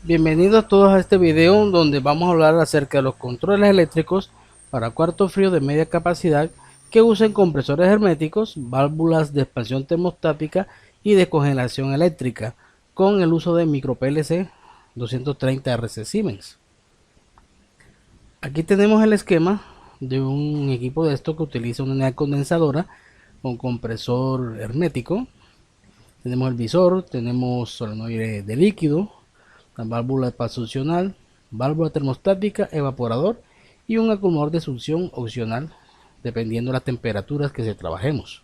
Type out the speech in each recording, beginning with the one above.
Bienvenidos todos a este video donde vamos a hablar acerca de los controles eléctricos para cuarto frío de media capacidad que usen compresores herméticos, válvulas de expansión termostática y de congelación eléctrica con el uso de micro PLC 230 RC Siemens. Aquí tenemos el esquema de un equipo de esto que utiliza una unidad condensadora con compresor hermético. Tenemos el visor, tenemos solenoide de líquido, la válvula expansional, válvula termostática, evaporador y un acumulador de succión opcional dependiendo de las temperaturas que se trabajemos.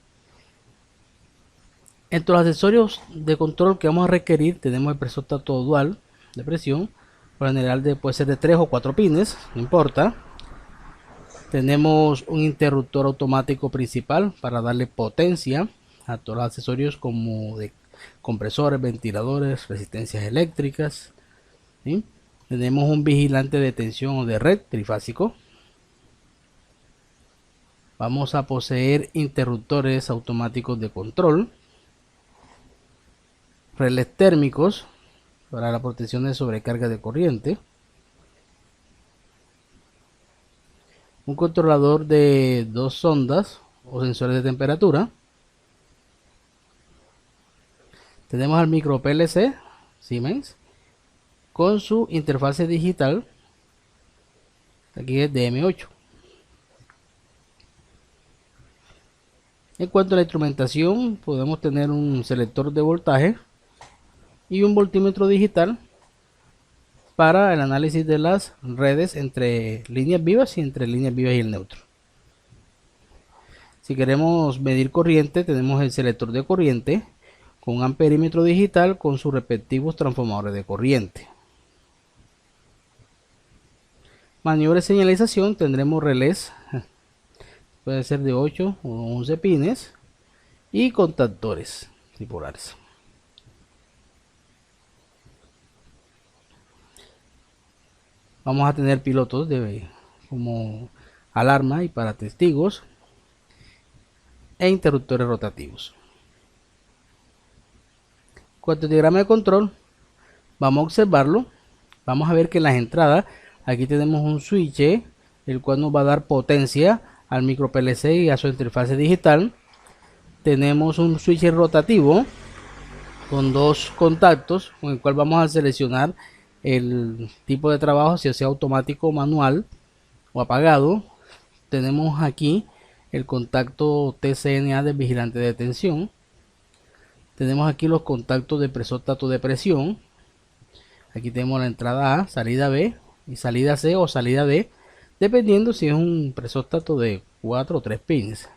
Entre los accesorios de control que vamos a requerir tenemos el presóstato dual de presión, por lo general puede ser de 3 o 4 pines, no importa. Tenemos un interruptor automático principal para darle potencia a todos los accesorios como de compresores, ventiladores, resistencias eléctricas. ¿Sí? Tenemos un vigilante de tensión o de red trifásico. Vamos a poseer interruptores automáticos de control, relés térmicos para la protección de sobrecarga de corriente, un controlador de dos sondas o sensores de temperatura. Tenemos al micro PLC Siemens con su interfase digital, aquí es DM8. En cuanto a la instrumentación, podemos tener un selector de voltaje y un voltímetro digital para el análisis de las redes entre líneas vivas y entre líneas vivas y el neutro. Si queremos medir corriente, tenemos el selector de corriente con un amperímetro digital con sus respectivos transformadores de corriente. Maniobra de señalización, tendremos relés, puede ser de 8 o 11 pines, y contactores tripolares. Vamos a tener pilotos como alarma y para testigos e interruptores rotativos. Cuanto al diagrama de control, vamos a observarlo. Vamos a ver que en las entradas aquí tenemos un switch el cual nos va a dar potencia al micro PLC y a su interfase digital. Tenemos un switch rotativo con dos contactos con el cual vamos a seleccionar el tipo de trabajo, si sea automático, manual o apagado. Tenemos aquí el contacto TCNA del vigilante de tensión. Tenemos aquí los contactos de presóstato de presión. Aquí tenemos la entrada A, salida B y salida C o salida D, dependiendo si es un presóstato de 4 o 3 pins.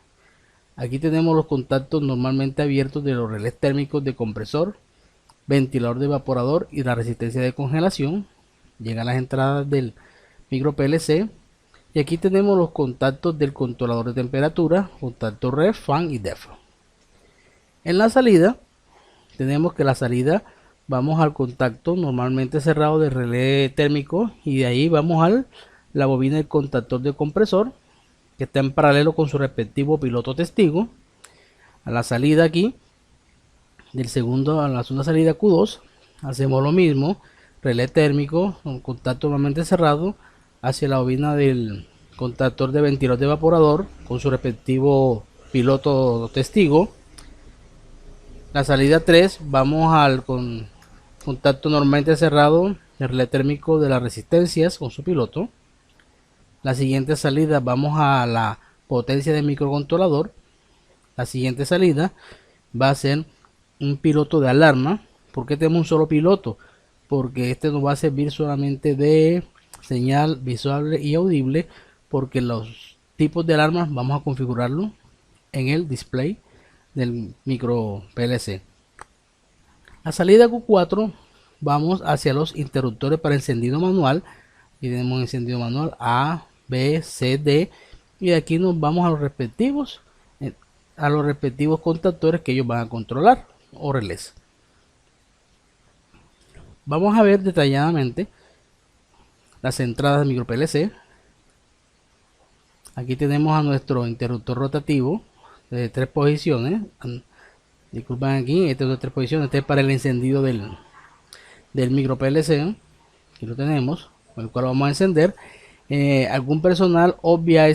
Aquí tenemos los contactos normalmente abiertos de los relés térmicos de compresor, ventilador de evaporador y la resistencia de congelación. Llegan las entradas del micro PLC. Y aquí tenemos los contactos del controlador de temperatura, contacto ref, fan y def. En la salida tenemos que la salida vamos al contacto normalmente cerrado del relé térmico y de ahí vamos a la bobina del contactor de compresor que está en paralelo con su respectivo piloto testigo. A la salida aquí del segundo a la segunda salida Q2 hacemos lo mismo, relé térmico con contacto normalmente cerrado hacia la bobina del contactor de ventilador de evaporador con su respectivo piloto testigo. La salida 3 vamos al contacto normalmente cerrado del relé térmico de las resistencias con su piloto. La siguiente salida vamos a la potencia del microcontrolador. La siguiente salida va a ser un piloto de alarma. ¿Por qué tenemos un solo piloto? Porque este nos va a servir solamente de señal visual y audible, porque los tipos de alarmas vamos a configurarlo en el display del micro PLC. La salida Q4 vamos hacia los interruptores para encendido manual y tenemos encendido manual A, B, C, D, y de aquí nos vamos a los respectivos contactores que ellos van a controlar o relés. Vamos a ver detalladamente las entradas del micro PLC. Aquí tenemos a nuestro interruptor rotativo de 3 posiciones. Disculpen aquí, este es de 3 posiciones. Este es para el encendido del micro PLC. aquí lo tenemos, con el cual vamos a encender. Algún personal obvia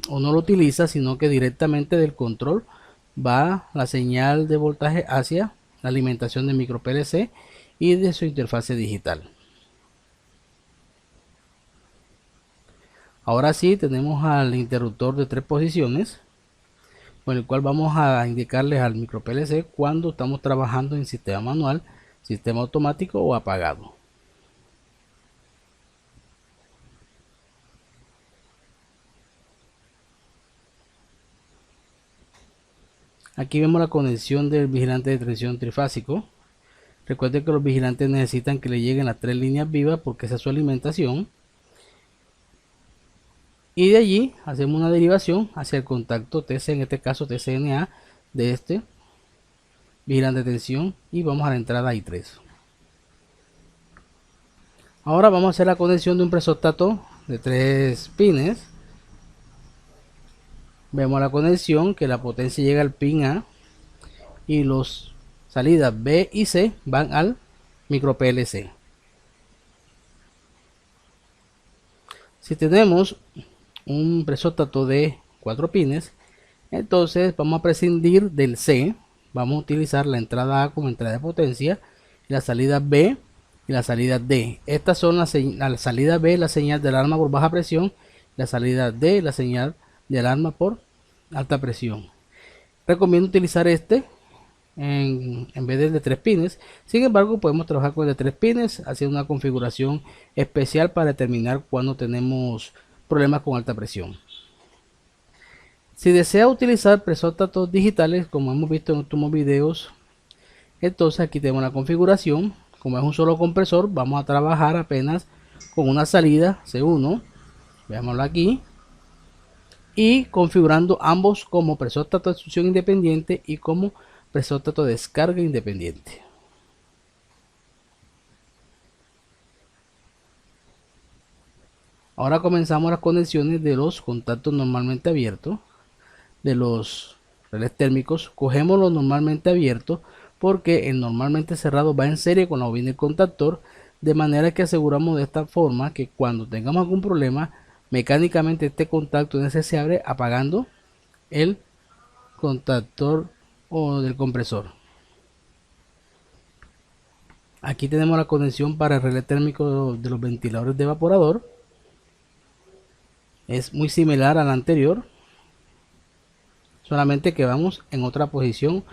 o no lo utiliza, sino que directamente del control va la señal de voltaje hacia la alimentación de micro PLC y de su interfase digital. Ahora sí tenemos al interruptor de 3 posiciones, con el cual vamos a indicarles al micro PLC cuando estamos trabajando en sistema manual, sistema automático o apagado. Aquí vemos la conexión del vigilante de tensión trifásico. Recuerden que los vigilantes necesitan que le lleguen las 3 líneas vivas porque esa es su alimentación. Y de allí hacemos una derivación hacia el contacto TC, en este caso TCNA, de este vigilante de tensión, y vamos a la entrada I3. Ahora vamos a hacer la conexión de un presóstato de 3 pines. Vemos la conexión que la potencia llega al pin A y los salidas B y C van al micro PLC. Si tenemos un presóstato de 4 pines, entonces vamos a prescindir del C, vamos a utilizar la entrada A como entrada de potencia, la salida B y la salida D. Estas son la salida B, la señal de alarma por baja presión, la salida D, la señal de alarma por alta presión. Recomiendo utilizar en vez del de 3 pines. Sin embargo, podemos trabajar con el de 3 pines haciendo una configuración especial para determinar cuando tenemos problemas con alta presión. Si desea utilizar presóstatos digitales, como hemos visto en últimos videos, entonces aquí tenemos la configuración. Como es un solo compresor, vamos a trabajar apenas con una salida C1, veámoslo aquí, y configurando ambos como presóstato de succión independiente y como presóstato de descarga independiente. Ahora comenzamos las conexiones de los contactos normalmente abiertos, de los relés térmicos. Cogemos los normalmente abiertos porque el normalmente cerrado va en serie con la bobina del contactor, de manera que aseguramos de esta forma que cuando tengamos algún problema, mecánicamente este contacto se abre apagando el contactor o del compresor. Aquí tenemos la conexión para el relé térmico de los ventiladores de evaporador. Es muy similar a la anterior, solamente que vamos en otra posición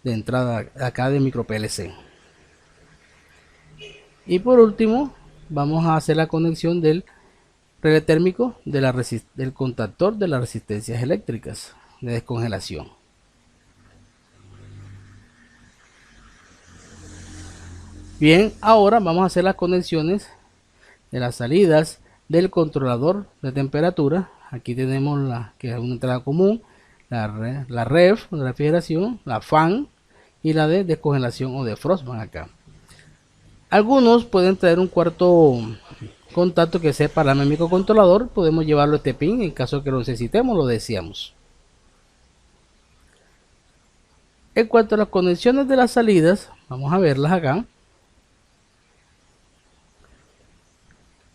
de entrada acá de micro PLC. Y por último vamos a hacer la conexión del relé térmico del contactor de las resistencias eléctricas de descongelación. Bien, ahora vamos a hacer las conexiones de las salidas del controlador de temperatura. Aquí tenemos la que es una entrada común, la ref de refrigeración, la fan y la de descongelación o de frostban acá. Algunos pueden traer un cuarto contacto que sea para el microcontrolador. Podemos llevarlo a este pin en caso que lo necesitemos, lo deseamos. En cuanto a las conexiones de las salidas, vamos a verlas acá.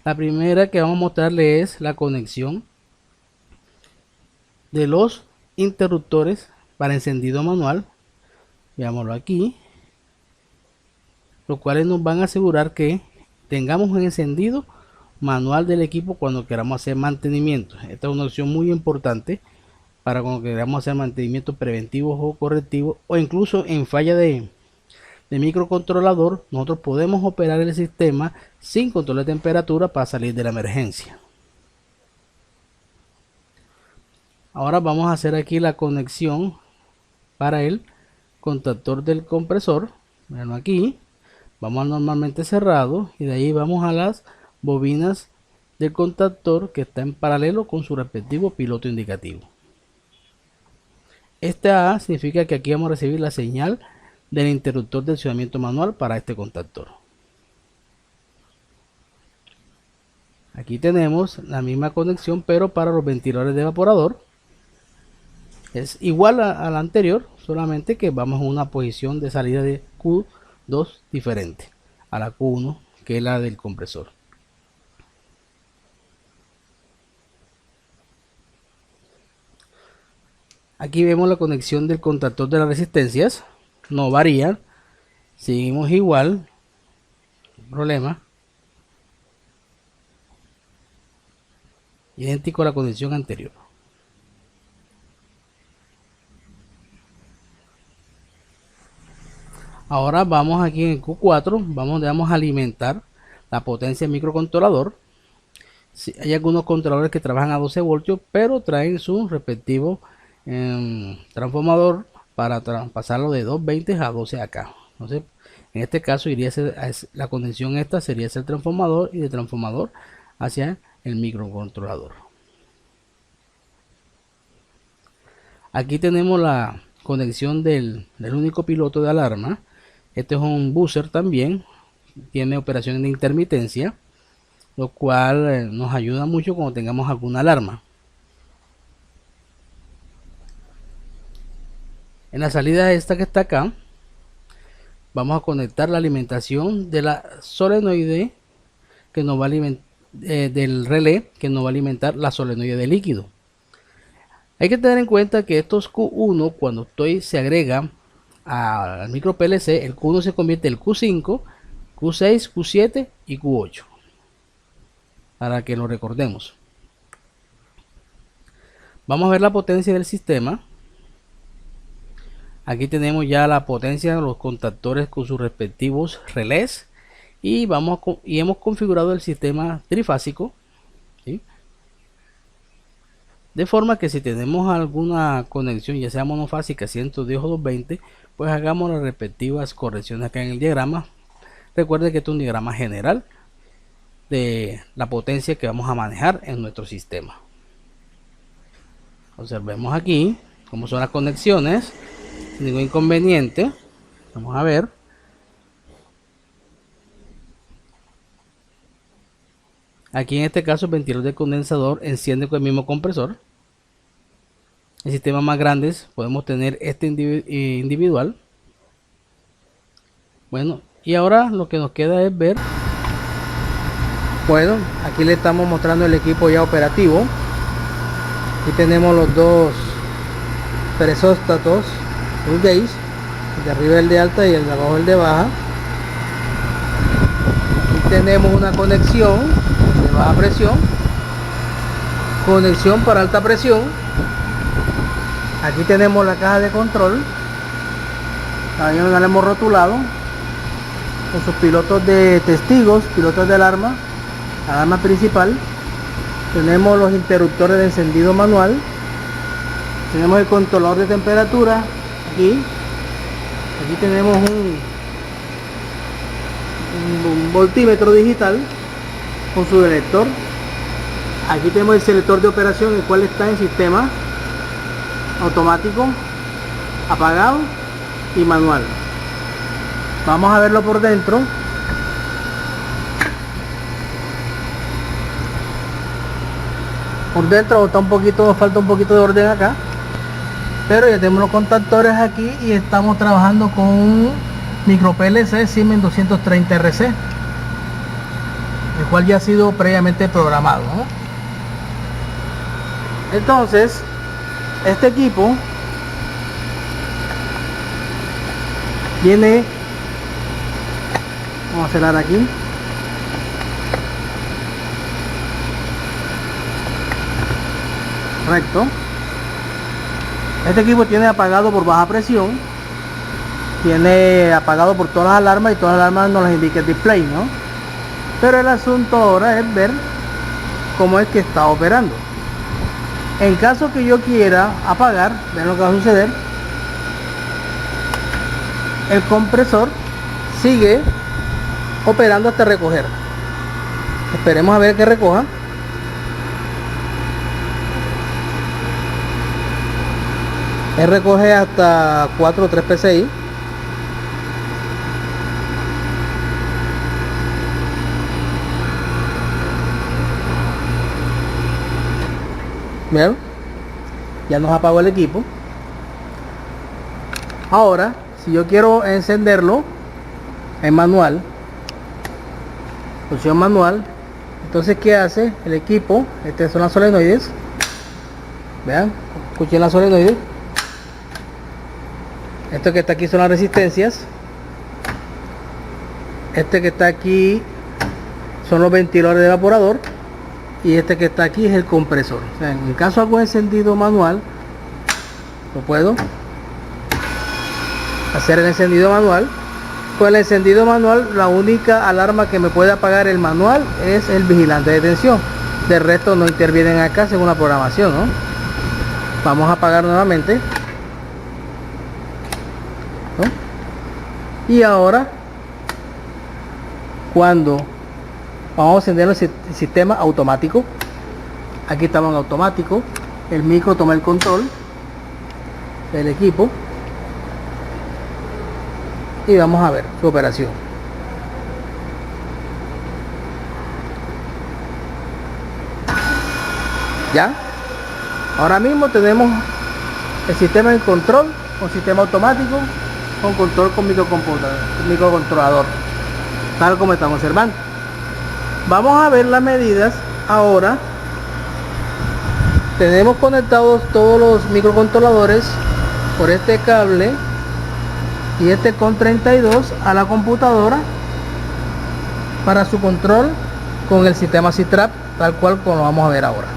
La primera que vamos a mostrarle es la conexión de los interruptores para encendido manual. Veámoslo aquí, los cuales nos van a asegurar que tengamos un encendido manual del equipo cuando queramos hacer mantenimiento. Esta es una opción muy importante para cuando queramos hacer mantenimientos preventivos o correctivos, o incluso en falla de microcontrolador. Nosotros podemos operar el sistema sin control de temperatura para salir de la emergencia. Ahora vamos a hacer aquí la conexión para el contactor del compresor. Bueno, aquí vamos al normalmente cerrado y de ahí vamos a las bobinas del contactor que está en paralelo con su respectivo piloto indicativo. Este A significa que aquí vamos a recibir la señal del interruptor de accionamiento manual para este contactor. Aquí tenemos la misma conexión, pero para los ventiladores de evaporador. Es igual a la anterior, solamente que vamos a una posición de salida de Q2 diferente. A la Q1 que la del compresor. Aquí vemos la conexión del contactor de las resistencias, no varía, seguimos igual, no hay problema, idéntico a la conexión anterior. Ahora vamos aquí en el Q4, vamos a alimentar la potencia del microcontrolador. Sí, hay algunos controladores que trabajan a 12 voltios, pero traen su respectivo transformador para pasarlo de 220 a 12 acá. Entonces, en este caso iría a ser, la conexión esta sería el transformador y de transformador hacia el microcontrolador. Aquí tenemos la conexión del único piloto de alarma. Este es un buzzer también, tiene operaciones de intermitencia, lo cual nos ayuda mucho cuando tengamos alguna alarma. En la salida esta que está acá, vamos a conectar la alimentación de la solenoide que nos va a alimentar del relé que nos va a alimentar la solenoide de líquido. Hay que tener en cuenta que estos Q1 cuando se agrega al micro PLC, el Q1 se convierte en el Q5, Q6, Q7 y Q8, para que lo recordemos. Vamos a ver la potencia del sistema. Aquí tenemos ya la potencia de los contactores con sus respectivos relés y hemos configurado el sistema trifásico, ¿sí? De forma que si tenemos alguna conexión, ya sea monofásica 110 o 220, pues hagamos las respectivas correcciones acá en el diagrama. Recuerden que este es un diagrama general de la potencia que vamos a manejar en nuestro sistema. Observemos aquí cómo son las conexiones, sin ningún inconveniente. Vamos a ver. Aquí en este caso el ventilador de condensador enciende con el mismo compresor. En sistemas más grandes podemos tener este individual. Bueno, y ahora lo que nos queda es ver. Bueno, aquí le estamos mostrando el equipo ya operativo. Aquí tenemos los dos presóstatos, un gauge, el de arriba el de alta y el de abajo el de baja. Aquí tenemos una conexión de baja presión, conexión para alta presión. Aquí tenemos la caja de control, también la hemos rotulado con sus pilotos de testigos, pilotos de alarma principal. Tenemos los interruptores de encendido manual, tenemos el controlador de temperatura. Aquí tenemos un voltímetro digital con su selector. Aquí tenemos el selector de operación, el cual está en sistema automático, apagado y manual. Vamos a verlo por dentro. Por dentro está nos falta un poquito de orden acá, pero ya tenemos los contactores aquí y estamos trabajando con un micro PLC Siemens 230 RC, el cual ya ha sido previamente programado, ¿no? Entonces este equipo viene, vamos a cerrar aquí. Correcto. Este equipo tiene apagado por baja presión, tiene apagado por todas las alarmas y todas las alarmas nos las indica el display, ¿no? Pero el asunto ahora es ver cómo es que está operando. En caso que yo quiera apagar, vean lo que va a suceder. El compresor sigue operando hasta recoger. Esperemos a ver que recoja. Él recoge hasta 4 o 3 PSI. Bien, ya nos apagó el equipo. Ahora, si yo quiero encenderlo en manual, función manual. Entonces, ¿qué hace el equipo? Estas son las solenoides. Vean, escuchen las solenoides. Esto que está aquí son las resistencias. Este que está aquí son los ventiladores de evaporador. Y este que está aquí es el compresor. O sea, en caso de algún encendido manual, lo puedo hacer el encendido manual. Con el encendido manual, la única alarma que me puede apagar el manual es el vigilante de tensión. De resto no intervienen acá según la programación, ¿no? Vamos a apagar nuevamente, ¿no? Y ahora, cuando vamos a encender el sistema automático, aquí estamos en automático, el micro toma el control del equipo y vamos a ver su operación. Ya, ahora mismo tenemos el sistema en control con sistema automático, con control con microcontrolador, tal como estamos observando. Vamos a ver las medidas. Ahora tenemos conectados todos los microcontroladores por este cable y este con 32 a la computadora para su control con el sistema C-Trap, tal cual como lo vamos a ver ahora.